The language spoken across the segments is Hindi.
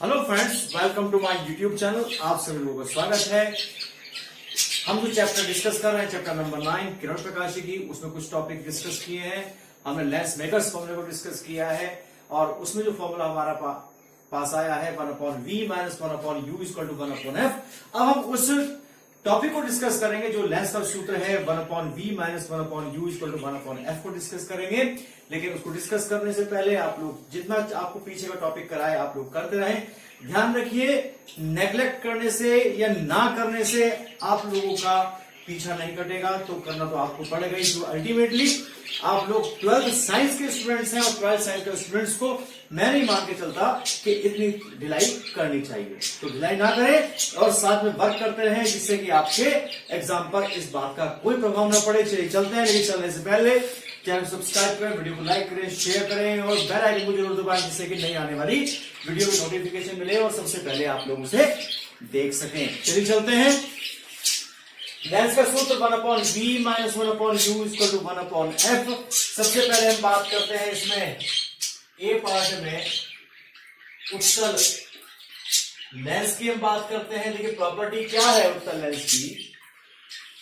Hello friends, welcome to my YouTube channel. आप सभी लोगों का स्वागत है। हम जो चैप्टर डिस्कस कर रहे हैं, चैप्टर नंबर 9 किरण प्रकाशी की, उसमें कुछ टॉपिक डिस्कस किए हैं। हमने लेंस मेकर्स फॉर्मूले को डिस्कस किया है और उसमें जो फॉर्मूला हमारा पास आया है 1/v minus 1/u equal to 1/f। अब हम उस टॉपिक को डिस्कस करेंगे जो लेंस का सूत्र है 1/v minus 1/u equal to 1/f को डिस्कस करेंगे। लेकिन उसको डिस्कस करने से पहले आप लोग जितना आपको पीछे का टॉपिक कराए आप लोग करते रहें। ध्यान रखिए, नेग्लेक्ट करने से या ना करने से आप लोगों का पीछा नहीं कटेगा, तो करना तो आपको पड़ेगा ही। तो अल्टीमेटली आप लोग 12th साइंस के स्टूडेंट्स हैं और 12th साइंस के स्टूडेंट्स को मैं नहीं मान के चलता कि इतनी ढिलाई करनी चाहिए। तो ढिलाई ना करें और साथ में वर्क करते रहें, जिससे कि आपके एग्जाम पर इस बात का कोई प्रभाव ना पड़े। चलिए चलते हैं, लेकिन चलने से पहले चैनल सब्सक्राइब करें, वीडियो को लाइक करें, शेयर करें और बेल आइकन को जरूर दबाएं, जिससे कि नई आने वाली वीडियो की नोटिफिकेशन मिले और सबसे पहले आप लोग उसे देख सकें। चलिए चलते हैं। लेंस का सूत्र 1/v minus 1/u equal to 1/f। सबसे पहले हम बात करते हैं इसमें ए पार्ट में उत्तल लेंस की हम बात करते हैं। देखिए प्रॉपर्टी क्या है उत्तल लेंस की,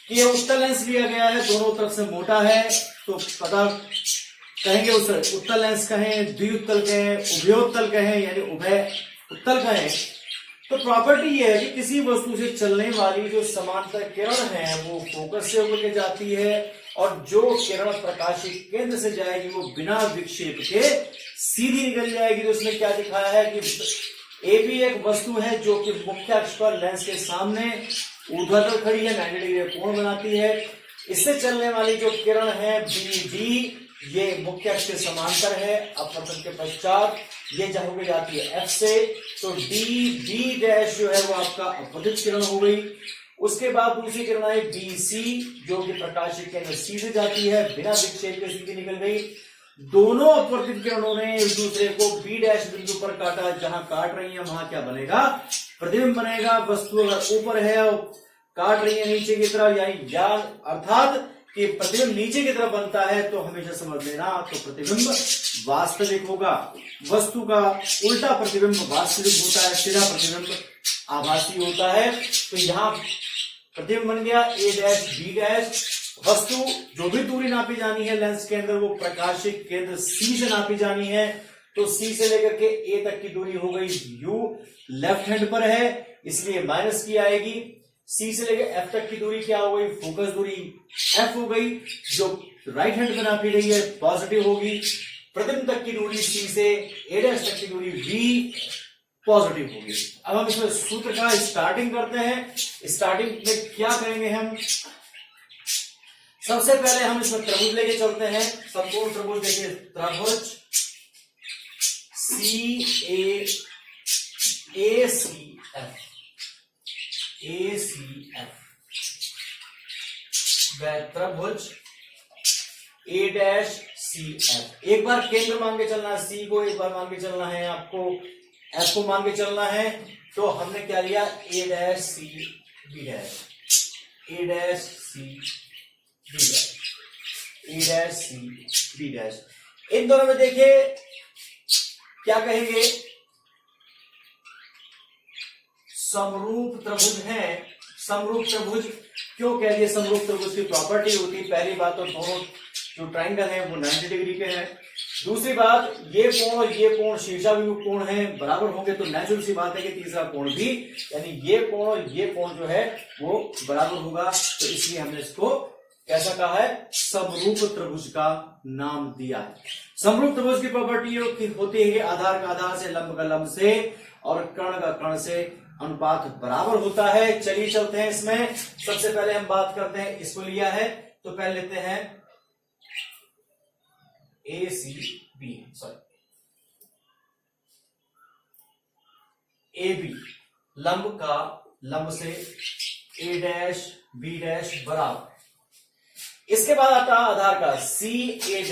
कि ये उत्तल लेंस लिया गया है, दोनों तरफ से मोटा है, तो पता कहेंगे उसे उत्तल लेंस कहें, द्विउत्तल कहें, उभयोत्तल कहें, यानी उभय उत्तल कहें। तो प्रॉपर्टी ये है कि किसी वस्तु से चलने वाली जो समांतर किरण है वो फोकस से होकर के जाती है, और जो किरण प्रकाशिक केंद्र से जाएगी वो बिना विक्षेप के सीधी निकल जाएगी। तो उसमें क्या दिखाया है कि ए भी एक वस्तु है जो कि मुख्य अक्ष पर लेंस के सामने ऊर्ध्वाधर खड़ी है, 90 डिग्री कोण बनाती है। इससे चलने वाली जो किरण है बी ये मुख्य अक्ष के समांतर है। अपवर्तन के पश्चात ये जहां होकर जाती है एफ से, तो डी बी डैश जो है वो आपका अपवर्तित किरण हो गई। उसके बाद दूसरी किरण है बी सी, जो कि प्रकाशिक केंद्र सी से जाती है, बिना विक्षेप के सीधी निकल गई। दोनों अपवर्तित किरणों ने एक दूसरे को बी डैश बिंदु पर काटा, जहां काट रही है वहां क्या बनेगा, प्रतिबिंब बनेगा। वस्तु अगर ऊपर है और काट रही है नीचे की तरफ, यानी अर्थात कि प्रतिबिंब नीचे की तरफ बनता है, तो हमेशा समझ लेना तो प्रतिबिंब वास्तविक होगा। वस्तु का उल्टा प्रतिबिंब वास्तविक होता है, सीधा प्रतिबिंब आभासी होता है। तो यहां प्रतिबिंब बन गया ए डैश बी डैश। वस्तु जो भी दूरी नापी जानी है लेंस के अंदर वो प्रकाशिक केंद्र सी से नापी जानी है, तो सी से लेकर के ए तक की दूरी हो गई यू, लेफ्ट हैंड पर है इसलिए माइनस की आएगी। सी से लेकर एफ तक की दूरी क्या हो गई, फोकस दूरी एफ हो गई, जो राइट हैंड में नापी गई है पॉजिटिव होगी। प्रतिबिंब तक की दूरी सी से ए डैश तक की दूरी बी पॉजिटिव होगी। अब हम इसमें सूत्र का स्टार्टिंग करते हैं। स्टार्टिंग में क्या करेंगे हम, सबसे पहले हम इसमें त्रिभुज लेके चलते हैं। संपूर्ण त्रिभुज देखिए, त्रिभुज सी ए सी एफ, ए सी एफ, त्रिभुज ए डैश सी एफ। एक बार केंद्र मान के चलना है सी को, एक बार मान के चलना है आपको एफ को मान के चलना है। तो हमने क्या लिया, ए डैश सी बी डैश, ए डैश सी बी डैश, ए डैश सी बी डैश। इन दोनों में देखिए क्या कहेंगे, समरूप त्रिभुज है। समरूप त्रिभुज क्यों कह दिए, समरूप त्रिभुज की प्रॉपर्टी होती है, पहली बात तो दोनों जो ट्राइंगल है वो 90 डिग्री के हैं। दूसरी बात, ये कोण और ये कोण शीर्षाभिमुख कोण है, बराबर होंगे तो नेचुरल सी बात है कि तीसरा कोण भी, यानी ये कोण और ये कोण जो है वो बराबर होगा। तो इसलिए हमने इसको कैसा कहा है, समरूप त्रिभुज का नाम दिया है। समरूप त्रिभुज की प्रॉपर्टी होती है कि आधार का आधार से, लंब का लंब से और कर्ण का कर्ण से अनुपात बराबर होता है। चलिए चलते हैं इसमें। सबसे पहले हम बात करते हैं, इसको लिया है तो पहले लेते हैं A C B, sorry A B, लंब का लंब से ए डैश बी डैश बराबर। इसके बाद आता आधार का सी A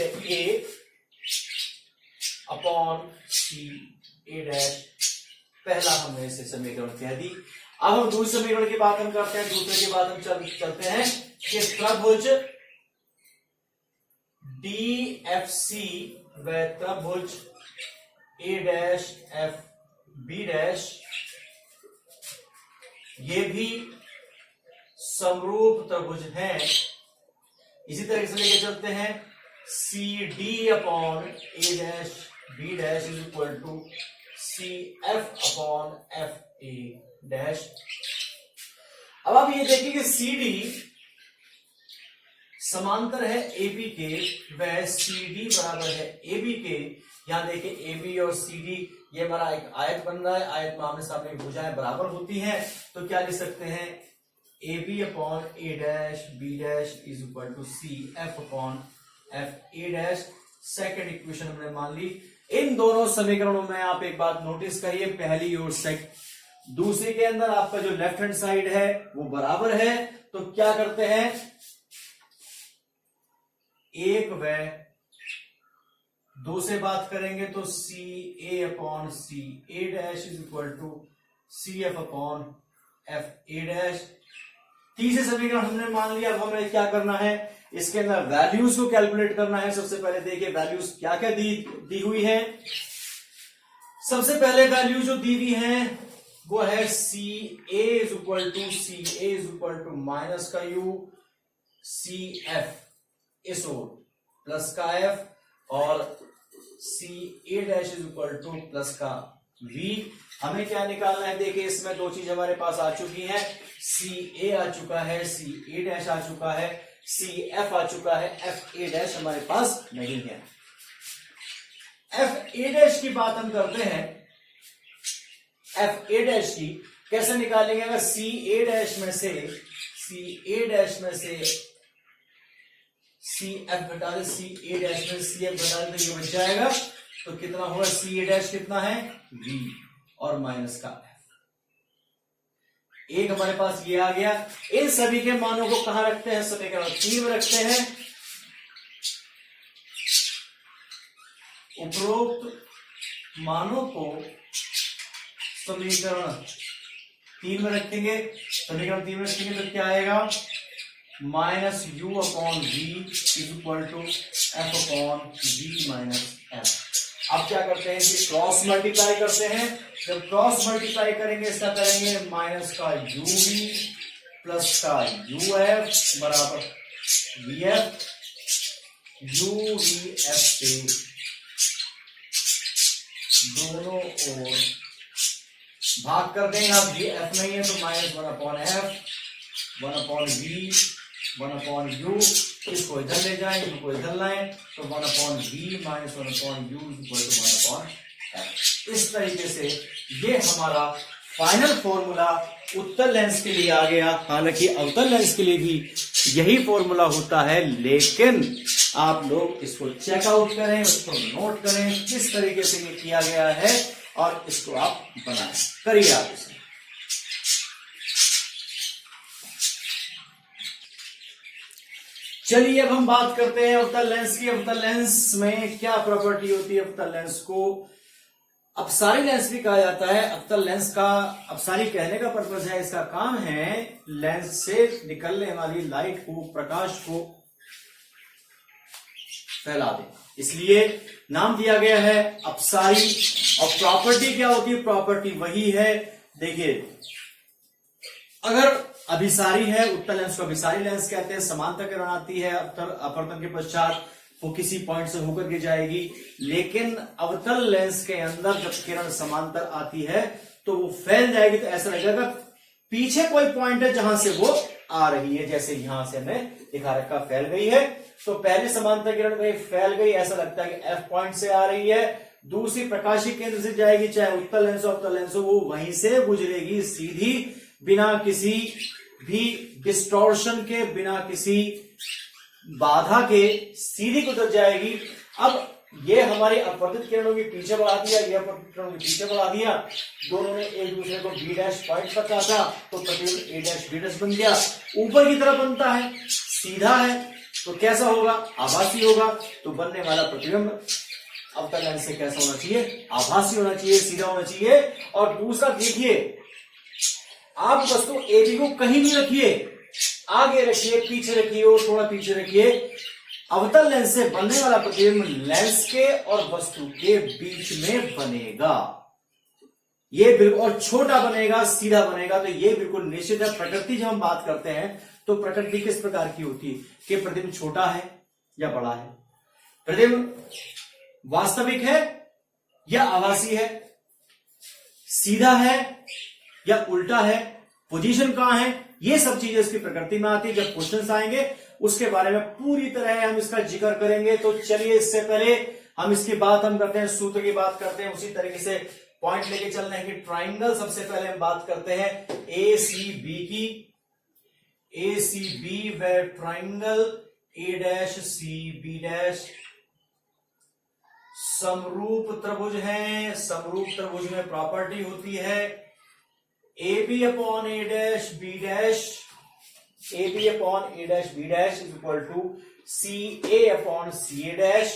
upon C A dash, पहला हमने इसे समीकरण कह दी। अब हम दूसरे समीकरण की बात हम करते हैं। दूसरे के बाद हम चलते हैं कि त्रिभुज डी एफ सी व त्रिभुज ए डैश एफ बी डैश ये भी समरूप त्रिभुज हैं। इसी तरह से लेके चलते हैं C D upon A dash B dash is equal to C F upon F A dash. अब आप ये देखिए कि सी डी समांतर है एबी के, वह सी डी बराबर है एबी के। यहां देखिए एबी और सी डी ये हमारा एक आयत बन रहा है, आयत में आमने सामने भुजाएं बराबर होती हैं, तो क्या लिख सकते हैं A B upon A dash B dash is equal to C F upon F A dash. Second equation हमने मान ली। इन दोनों समीकरणों में आप एक बात नोटिस करिए, पहली और दूसरी के अंदर आपका जो लेफ्ट हैंड साइड है वो बराबर है, तो क्या करते हैं एक व दो से बात करेंगे तो C A upon C A dash is equal to C F upon F A dash. तीसरे समीकरण हमने मान लिया। अब हमें क्या करना है, इसके अंदर वैल्यूज को कैलकुलेट करना है। सबसे पहले देखिए वैल्यूज क्या क्या दी हुई है। सबसे पहले वैल्यू जो दी हुई है वो है C A is equal to minus का यू सी एफ इस ओर प्लस का एफ और C A dash is equal to plus का वी। हमें क्या निकालना है, देखिए इसमें दो चीज हमारे पास आ चुकी है, सी ए आ चुका है, सी ए डैश आ चुका है, सी एफ आ चुका है, एफ ए डैश हमारे पास नहीं है। एफ ए डैश की बात हम करते हैं। एफ ए डैश की कैसे निकालेंगे, अगर सी ए डैश में से सी एफ घटा दे, सी ए डैश में सी एफ घटा दे तो ये बच जाएगा। तो कितना होगा, सी ए डैश कितना है वी और माइनस का एफ। एक हमारे पास ये आ गया। इन सभी के मानों को कहां रखते हैं, समीकरण 3 में रखते हैं। उपरोक्त मानों को समीकरण 3 में रखेंगे। समीकरण 3 में रखेंगे तो क्या आएगा, minus U upon V is equal to F upon V minus F. अब क्या करते हैं कि क्रॉस मल्टीप्लाई करते हैं। जब क्रॉस मल्टीप्लाई करेंगे इसका करेंगे माइनस का यू वी प्लस का यू एफ बराबर V F. You V F से दोनों ओर भाग कर देंगे। अब ये एफ नहीं है तो minus 1 upon F 1 upon V 1 upon U. इसको इधर ले जाएं, इसको इधर लाएं तो 1 upon V minus 1 upon U equal to 1 upon F. इस तरीके से ये हमारा फाइनल फॉर्मूला उत्तल लेंस के लिए आ गया। हालांकि अवतल लेंस के लिए भी यही फॉर्मूला होता है, लेकिन आप लोग इसको चेकआउट करें, उसको नोट करें किस तरीके से ये किया गया है और इसको आप बनाएं, करिए आप इसे। चलिए अब हम बात करते हैं अवतल लेंस की। अवतल लेंस में क्या प्रॉपर्टी होती है, अवतल लेंस को अपसारी लेंस भी कहा जाता है। अवतल लेंस का अपसारी कहने का पर्पज है, इसका काम है लेंस से निकलने वाली लाइट को, प्रकाश को फैला दे, इसलिए नाम दिया गया है अपसारी। और प्रॉपर्टी क्या होती है, प्रॉपर्टी वही है, देखिए अगर अभिसारी है, उत्तल लेंस को अभिसारी लेंस कहते हैं। समांतर किरण आती है अपवर्तन के पश्चात वो किसी पॉइंट से होकर के जाएगी, लेकिन अवतल लेंस के अंदर जब किरण समांतर आती है तो वो फैल जाएगी। तो ऐसा लगेगा पीछे कोई पॉइंट है जहां से वो आ रही है, जैसे यहां से हमने दिखा रखा फैल गई है। तो पहले समांतर किरण कहीं फैल गई, ऐसा लगता है कि एफ पॉइंट से आ रही है, दूसरी प्रकाशीय केंद्र से जाएगी, चाहे उत्तल लेंस हो अवतल लेंस हो, वो वहीं से गुजरेगी सीधी, बिना किसी भी डिस्टॉर्शन के, बिना किसी बाधा के सीधी गुजर जाएगी। अब ये हमारी अपवर्तित किरणों की पीछे बढ़ा दिया, ये अपवर्तित किरणों की पीछे बढ़ा दिया, दोनों ने एक दूसरे को बी डैश पॉइंट पर काटा तो प्रतिबिंब ए डैश बी डैश बन गया। ऊपर की तरफ बनता है, सीधा है तो कैसा होगा, आभासी होगा। तो बनने वाला प्रतिबिंब अवतल लेंस से कैसा होना चाहिए, आभासी होना चाहिए, सीधा होना चाहिए। और दूसरा देखिए, आप वस्तु एबी को कहीं भी रखिए, आगे रखिए, पीछे रखिए और थोड़ा पीछे रखिए, अवतल लेंस से बनने वाला प्रतिबिंब लेंस के और वस्तु के बीच में बनेगा। ये बिल्कुल, और छोटा बनेगा, सीधा बनेगा, तो ये बिल्कुल निश्चित है। प्रकृति जब हम बात करते हैं तो प्रकृति किस प्रकार की होती है कि प्रतिबिंब छोटा है या बड़ा है, प्रतिबिंब वास्तविक है या आभासी है, सीधा है या उल्टा है, पोजीशन कहां है, ये सब चीजें इसकी प्रकृति में आती है। जब क्वेश्चंस आएंगे उसके बारे में पूरी तरह हम इसका जिक्र करेंगे। तो चलिए इससे पहले हम इसकी बात हम करते हैं, सूत्र की बात करते हैं, उसी तरीके से पॉइंट लेके चलने हैं कि ट्राइंगल। सबसे पहले हम बात करते हैं ए सी बी की, ए सी बी व triangle A dash C B dash समरूप त्रिभुज है। समरूप त्रिभुज में प्रॉपर्टी होती है A B upon A dash B dash, A B upon A dash B dash is equal to C A upon C A dash,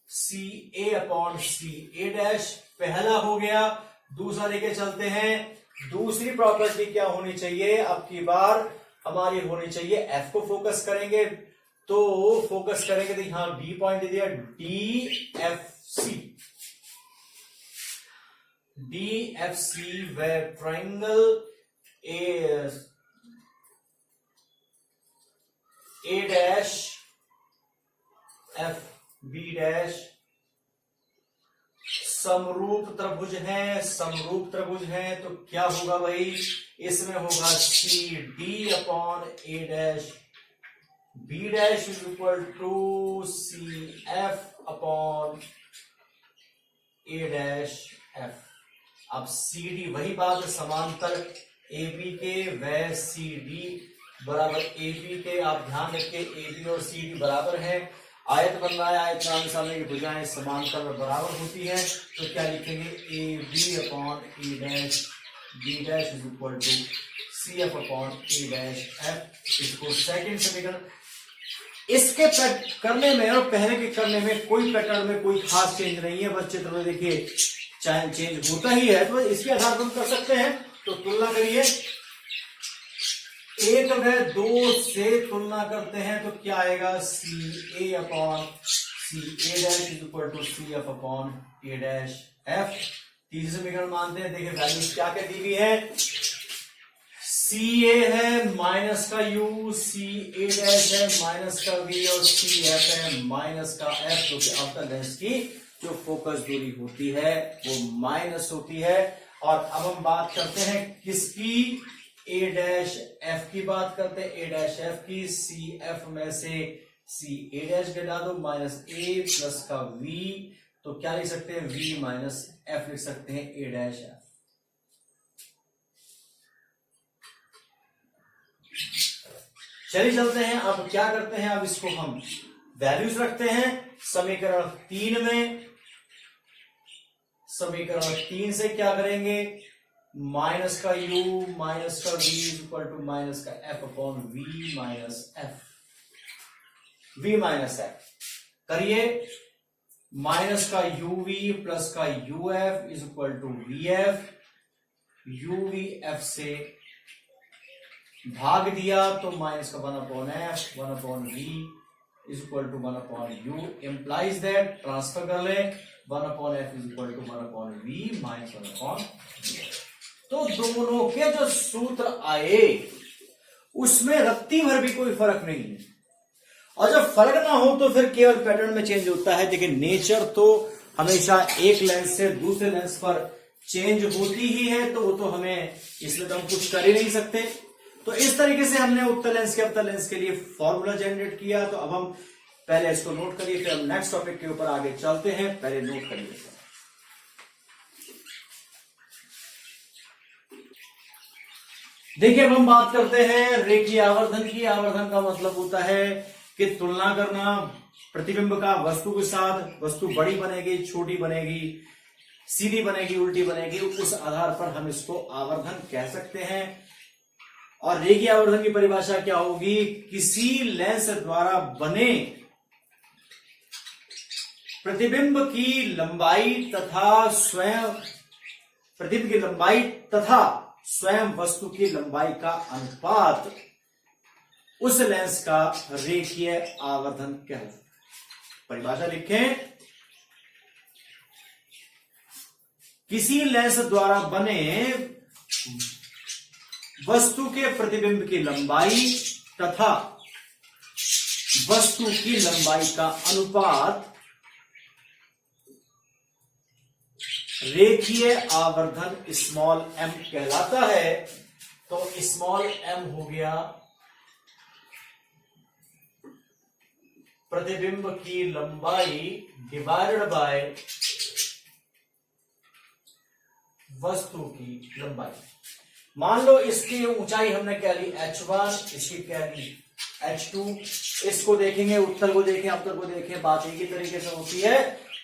C A upon C A dash. पहला हो गया। दूसरा लेके चलते हैं। दूसरी प्रॉपर्टी क्या होनी चाहिए, अब की बार हमारी होनी चाहिए, एफ को फोकस करेंगे तो फोकस करेंगे तो यहां डी पॉइंट दे दिया, D F C, D F C व triangle A dash F B dash समरूप त्रिभुज है। समरूप त्रिभुज है तो क्या होगा भाई, इसमें होगा C D upon A dash B dash is equal to C F upon A dash F. अब सी डी वही बात, समांतर ए बी के व सी डी बराबर ए बी के। आप ध्यान रखिए ए बी और सी डी बराबर है। आयत बन रहा है, आयत नाम सामने की भुजाएं समांतर और बराबर होती है, तो क्या लिखेंगे, A B upon A dash B dash is equal to C F upon A dash F. इसको सेकंड समीकरण। इसके करने में और पहले के करने में कोई पैटर्न में कोई खास चेंज नहीं है, बस चित्र में देखिए चाहे चेंज होता ही है, तो इसके आधार पर हम कर सकते हैं। तो तुलना करिए, एक व दो से तुलना करते हैं तो क्या आएगा, C A upon C A dash is equal to C F upon A dash F. तीसरे समीकरण मानते हैं, देखिए वैल्यूज क्या क्या दी हुई है, सी ए है माइनस का यू, सी ए डैश है माइनस का वी और सी एफ है माइनस का एफ, जो कि अवतल लेंस की जो फोकस दूरी होती है वो माइनस होती है। और अब हम बात करते हैं किसकी, ए डैश एफ की बात करते हैं, ए डैश एफ की। सी एफ में से सी ए डैश घटा दो माइनस ए प्लस का वी, तो क्या लिख सकते हैं, वी माइनस एफ लिख सकते हैं, ए डैश एफ। चलिए चलते हैं, अब क्या करते हैं, अब इसको हम वैल्यूज रखते हैं समीकरण 3 में। समीकरण 3 से क्या करेंगे, माइनस का u माइनस का v इक्वल टू माइनस का f upon v minus F, v minus F करिए। माइनस का uv प्लस का uf is equal to vf, uv f से भाग दिया तो माइनस का 1 upon F, 1 upon v is equal to 1 upon u, implies that, transfer कर ले, 1 upon F is equal to 1 upon v minus 1 upon. तो दोनों के जो सूत्र आए उसमें रत्ती भर भी कोई फर्क नहीं है, और जब फर्क ना हो तो फिर केवल पैटर्न में चेंज होता है। लेकिन नेचर तो हमेशा एक लेंस से दूसरे लेंस पर चेंज होती ही है, तो वो तो हमें इसमें तो हम कुछ कर ही नहीं सकते। तो इस तरीके से हमने उत्तल लेंस के अवतल लेंस के लिए फॉर्मूला जनरेट किया। तो अब हम पहले इसको नोट करिए, फिर हम नेक्स्ट टॉपिक के ऊपर आगे चलते हैं। पहले नोट करिए, देखिए अब हम बात करते हैं रेखीय आवर्धन की। आवर्धन का मतलब होता है कि तुलना करना प्रतिबिंब का वस्तु के साथ। वस्तु बड़ी बनेगी, छोटी बनेगी, सीधी बनेगी, उल्टी बनेगी, उस आधार पर हम इसको आवर्धन कह सकते हैं। और रेखीय आवर्धन की परिभाषा क्या होगी, किसी लेंस द्वारा बने प्रतिबिंब की लंबाई तथा स्वयं प्रतिबिंब की लंबाई तथा स्वयं वस्तु की लंबाई का अनुपात उस लेंस का रेखीय आवर्धन कहलाता है। परिभाषा लिखें, किसी लेंस द्वारा बने वस्तु के प्रतिबिंब की लंबाई तथा वस्तु की लंबाई का अनुपात रेखीय आवर्धन स्मॉल m कहलाता है। तो स्मॉल m हो गया प्रतिबिंब की लंबाई डिवाइडेड बाय वस्तु की लंबाई। मान लो इसकी ऊंचाई हमने क्या ली h1, इसकी क्या ली h2। इसको देखेंगे, उत्तल को देखें, अवतल को देखें, बात एक ही तरीके से होती है।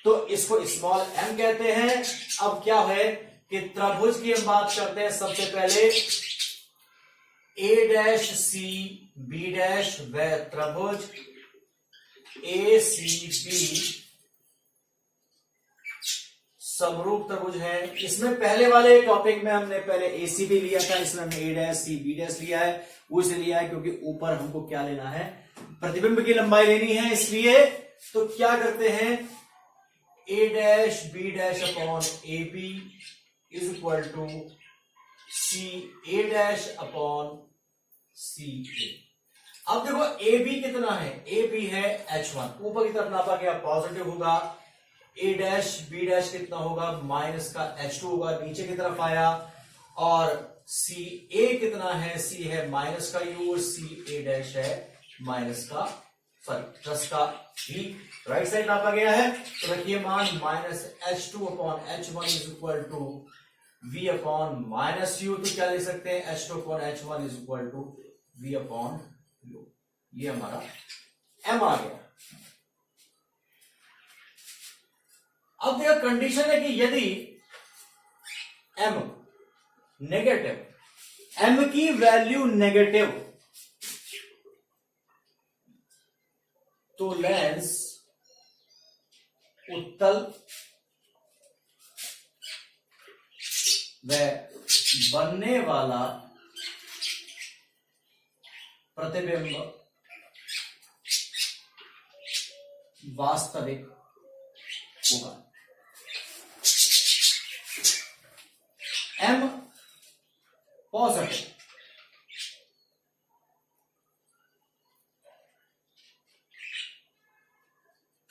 तो इसको स्मॉल m कहते हैं। अब क्या है कि त्रिभुज की हम बात करते हैं। सबसे पहले a dash c b dash व त्रिभुज ACB समरूप त्रिभुज है। इसमें पहले वाले टॉपिक में हमने पहले ACB लिया था, इसमें हमने A dash C B dash लिया है। वो इसलिए लिया है क्योंकि ऊपर हमको क्या लेना है, प्रतिबिंब की लंबाई लेनी है। इसलिए तो क्या करते हैं, A dash B dash upon AB is equal to CA dash upon CA। अब देखो AB कितना है, AB है H1, ऊपर की तरफ नापा गया पॉजिटिव होगा। A डैश B डैश कितना होगा, माइनस का H2 होगा, नीचे की तरफ आया। और CA कितना है, C है माइनस का U, CA डैश है माइनस का प्लस का V, राइट साइड नापा गया है। तो रखिए मान minus H2 upon H1 is equal to V upon minus U। तो क्या ले सकते हैं, H2 upon H1 is equal to V upon U। ये हमारा M आ गया। अब देखो कंडीशन है कि यदि M नेगेटिव, M की वैल्यू नेगेटिव, तो लेंस उत्तल व बनने वाला प्रतिबिंब वास्तविक होगा। M पॉजिटिव,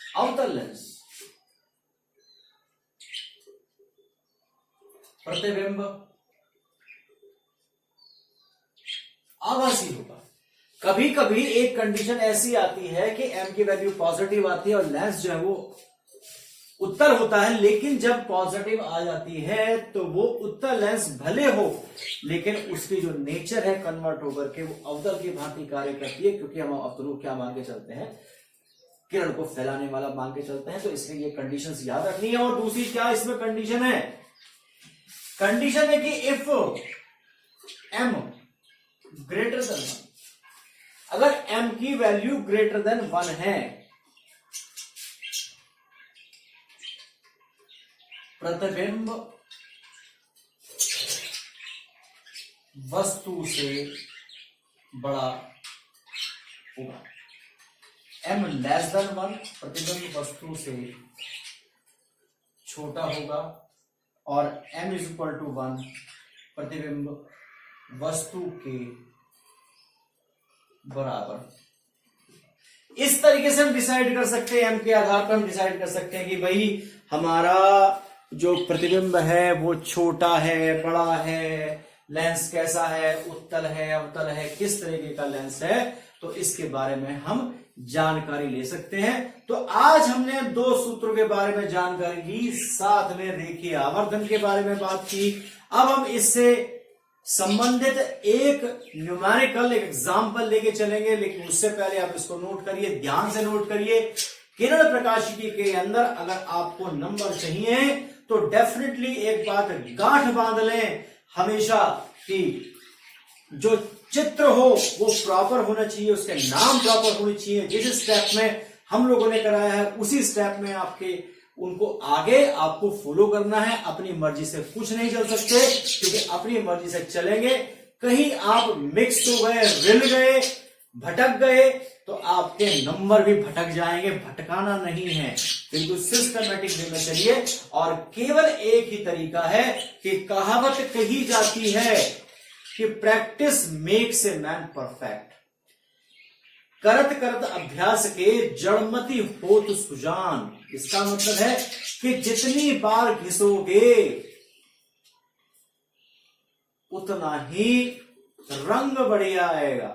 अवतल लेंस प्रतिबिंब आभासी होगा। कभी कभी एक कंडीशन ऐसी आती है कि M की वैल्यू पॉजिटिव आती है और लेंस जो है वो उत्तल होता है, लेकिन जब पॉजिटिव आ जाती है तो वो उत्तल लेंस भले हो लेकिन उसकी जो नेचर है कन्वर्ट होकर के वो अवतल की भांति कार्य करती है, क्योंकि हम अवतल को क्या मान के चलते हैं, किरण को फैलाने वाला मान के चलते हैं। तो इसलिए ये कंडीशंस याद रखनी है। और दूसरी क्या इसमें कंडीशन है, कंडीशन है कि इफ M ग्रेटर देन 1, अगर M की वैल्यू ग्रेटर देन 1 है, प्रतिबिंब वस्तु से बड़ा होगा। M लेस देन 1, प्रतिबिंब वस्तु से छोटा होगा। और M इज इक्वल टू 1, प्रतिबिंब वस्तु के बराबर। इस तरीके से हम डिसाइड कर सकते हैं, M के आधार पर हम डिसाइड कर सकते हैं कि भाई हमारा जो प्रतिबिंब है वो छोटा है, बड़ा है, लेंस कैसा है, उत्तल है, अवतल है, किस तरीके का लेंस है। तो इसके बारे में हम जानकारी ले सकते हैं। तो आज हमने दो सूत्रों के बारे में जानकारी ली, साथ में रेखीय आवर्धन के बारे में बात की। अब हम इससे संबंधित एक न्यूमेरिकल एक एग्जाम्पल लेके चलेंगे, लेकिन उससे पहले आप इसको नोट करिए, ध्यान से नोट करिए। किरण प्रकाशिकी के अंदर अगर आपको नंबर चाहिए तो डेफिनेटली एक बात गांठ बांध लें हमेशा कि जो चित्र हो वो प्रॉपर होना चाहिए, उसके नाम प्रॉपर होने चाहिए। जिस स्टेप में हम लोगों ने कराया है उसी स्टेप में आपके उनको आगे आपको फॉलो करना है। अपनी मर्जी से कुछ नहीं चल सकते, क्योंकि अपनी मर्जी से चलेंगे कहीं आप मिक्स हो गए, रिल गए, भटक गए तो आपके नंबर भी भटक जाएंगे। भटकाना नहीं है, बिल्कुल सिस्टमेटिक वे में चलिए। और केवल एक ही तरीका है कि कहावत कही जाती है कि practice makes a man perfect. करत करत अभ्यास के जड़मति होत सुजान। इसका मतलब है कि जितनी बार घिसोगे उतना ही रंग बढ़िया आएगा।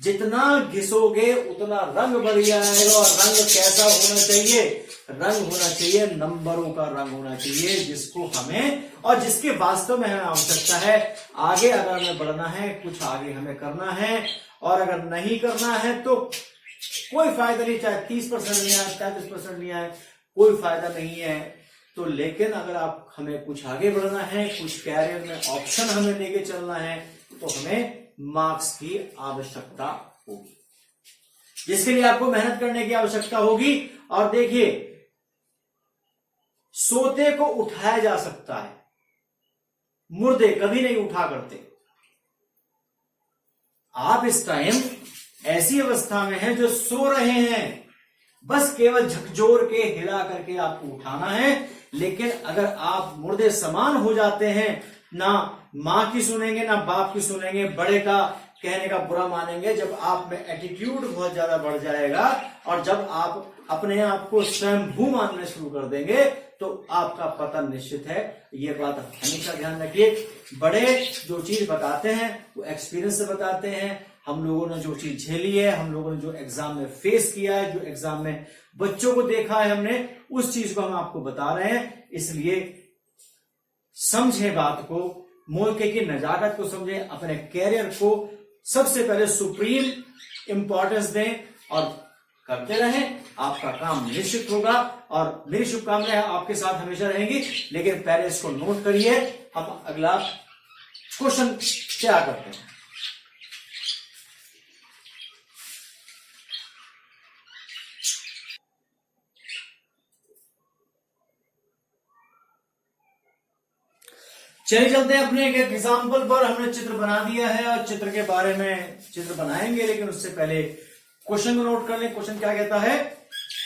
जितना घिसोगे उतना रंग बढ़िया आएगा। और रंग कैसा होना चाहिए? रंग होना चाहिए नंबरों का रंग होना चाहिए, जिसको हमें और जिसके वास्तव में हमें आवश्यकता है। आगे अगर हमें बढ़ना है, कुछ आगे हमें करना है, और अगर नहीं करना है तो कोई फायदा नहीं। चाहे 30% नहीं आए, 35% नहीं आए, कोई फायदा नहीं है। तो लेकिन अगर आप हमें कुछ आगे बढ़ना है, कुछ कैरियर में ऑप्शन हमें लेके चलना है, तो हमें मार्क्स की आवश्यकता होगी, जिसके लिए आपको मेहनत करने की आवश्यकता होगी। और देखिए, सोते को उठाया जा सकता है, मुर्दे कभी नहीं उठा करते। आप इस टाइम ऐसी अवस्था में हैं जो सो रहे हैं, बस केवल झकझोर के हिला करके आपको उठाना है। लेकिन अगर आप मुर्दे समान हो जाते हैं, ना मां की सुनेंगे ना बाप की सुनेंगे, बड़े का कहने का बुरा मानेंगे, जब आप में एटीट्यूड बहुत ज्यादा बढ़ जाएगा और जब आप अपने आप को स्वयंभू मानना शुरू कर देंगे, तो आपका पतन निश्चित है। ये बात हमेशा ध्यान रखिए। बड़े जो चीज बताते हैं वो एक्सपीरियंस से बताते हैं। हम लोगों ने जो चीज झेली है, हम लोगों ने जो एग्जाम में फेस किया है, जो एग्जाम में बच्चों को देखा है हमने, उस चीज को हम आपको बता रहे हैं। इसलिए समझे बात को, मौके की नजाकत को समझे, अपने कैरियर को सबसे पहले सुप्रीम इंपॉर्टेंस दें और करते रहें। आपका काम निश्चित होगा और मेरी शुभकामनाएं आपके साथ हमेशा रहेंगी। लेकिन पहले इसको नोट करिए, हम अगला क्वेश्चन क्या करते हैं। चलिए चलते हैं अपने एक एग्जाम्पल पर। हमने चित्र बना दिया है और चित्र के बारे में चित्र बनाएंगे, लेकिन उससे पहले क्वेश्चन को नोट कर लें। क्वेश्चन क्या कहता है?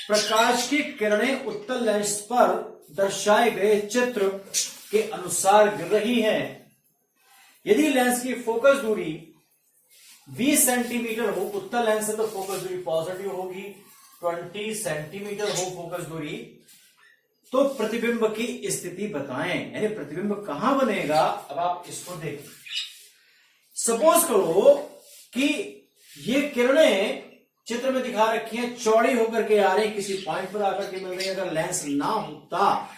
प्रकाश की किरणें उत्तल लेंस पर दर्शाए गए चित्र के अनुसार गिर रही हैं। यदि लेंस की फोकस दूरी 20 सेंटीमीटर हो, उत्तल लेंस है तो फोकस दूरी पॉजिटिव होगी, 20 सेंटीमीटर हो फोकस दूरी, तो प्रतिबिंब की स्थिति बताएं। यानी प्रतिबिंब कहां बनेगा? अब आप इसको देखिए। सपोज करो कि ये किरणें चित्र में दिखा रखी हैं, चौड़ी होकर के आ रही, किसी पॉइंट पर आकर के मिल रही है। अगर लेंस ना होता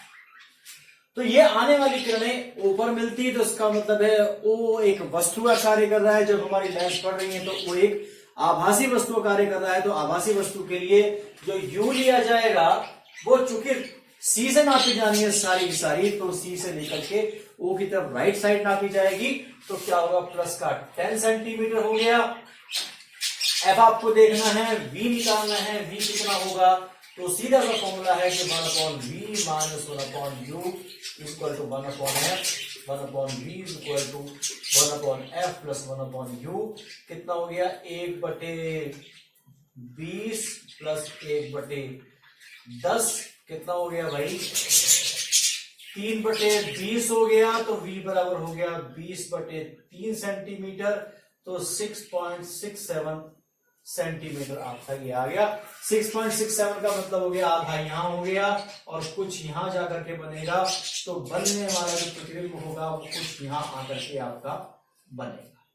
तो ये आने वाली किरणें ऊपर मिलती, तो इसका मतलब है वो एक वस्तु का कार्य कर रहा है। जब हमारी लेंस पड़ रही है तो वो एक आभासी वस्तु का कार्य कर रहा है। तो आभासी वस्तु के लिए जो यू लिया जाएगा, वो चूंकि सी से नापी जानी है सारी की सारी, तो सी से लेकर के ओ की तरफ राइट साइड नापी जाएगी। तो क्या होगा? प्लस का 10 सेंटीमीटर हो गया। एफ आपको देखना है, वी निकालना है, वी कितना होगा? तो सीधा सा फॉर्मूला है कि 1/v minus 1/u equal to 1/f, 1/v equal to 1/f plus 1/u। कितना हो गया? 1/20 प्लस 1/10 कितना हो गया भाई? 3/20 हो गया। तो v बराबर हो गया 20/3 सेंटीमीटर, तो 6.67 सेंटीमीटर आपका ये आ गया। 6.67 का मतलब हो गया आधा यहां हो गया और कुछ यहां जाकर के बनेगा। तो बनने वाला जो प्रतिबिंब होगा वो कुछ यहां आकर के आपका बनेगा।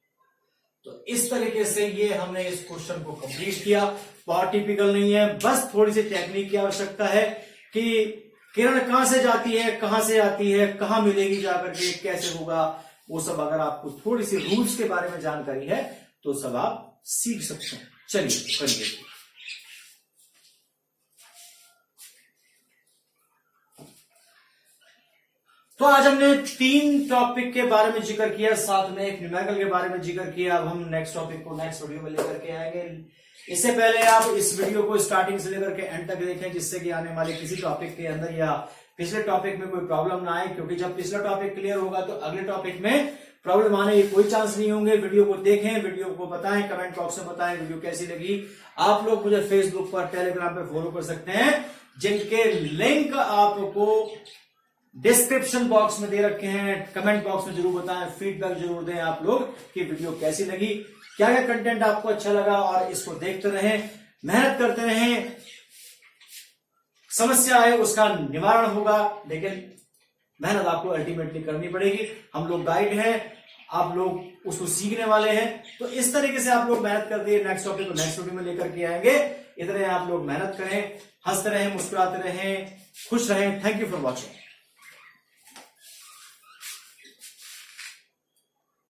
तो इस तरीके से ये हमने इस क्वेश्चन को कंप्लीट किया। बहुत टिपिकल नहीं है, बस थोड़ी सी टेक्निक की आवश्यकता है कि किरण कहां से जाती है, कहां से आती है, कहां मिलेगी जाकर के, कैसे होगा, वो सब अगर आपको थोड़ी सी रूल्स के बारे में जानकारी है तो सब आप सीख सकते हैं। चलिए करिए। तो आज हमने 3 टॉपिक के बारे में जिक्र किया, साथ में एक न्यूमेरिकल के बारे में जिक्र किया। अब हम नेक्स्ट टॉपिक को नेक्स्ट वीडियो में लेकर के आएंगे। इससे पहले आप इस वीडियो को स्टार्टिंग से लेकर के एंड तक देखें, जिससे कि आने वाले किसी टॉपिक के अंदर या पिछले टॉपिक में कोई प्रॉब्लम ना आए। क्योंकि जब पिछला टॉपिक क्लियर होगा तो अगले टॉपिक में प्रॉब्लम आने के कोई चांस नहीं होंगे। वीडियो को देखें, वीडियो को बताएं, कमेंट बॉक्स में बताएं वीडियो कैसी लगी। आप लोग मुझे फेसबुक पर, टेलीग्राम पे फॉलो कर सकते हैं, जिनके लिंक आपको डिस्क्रिप्शन बॉक्स में दे रखे हैं। कमेंट बॉक्स में जरूर बताएं, फीडबैक जरूर दें आप लोग कि वीडियो कैसी लगी, क्या क्या कंटेंट आपको अच्छा लगा, और इसको देखते रहें, मेहनत करते रहें। समस्या है उसका निवारण होगा, लेकिन मेहनत आपको अल्टीमेटली करनी पड़ेगी। हम लोग गाइड हैं, आप लोग उसको सीखने वाले हैं, तो इस तरीके से आप लोग मेहनत कर दिए। नेक्स्ट टॉपिक को नेक्स्ट वीडियो में लेकर के आएंगे। इतने आप लोग मेहनत करें, हंसते रहें, मुस्कुराते रहें, खुश रहें। Thank you for watching.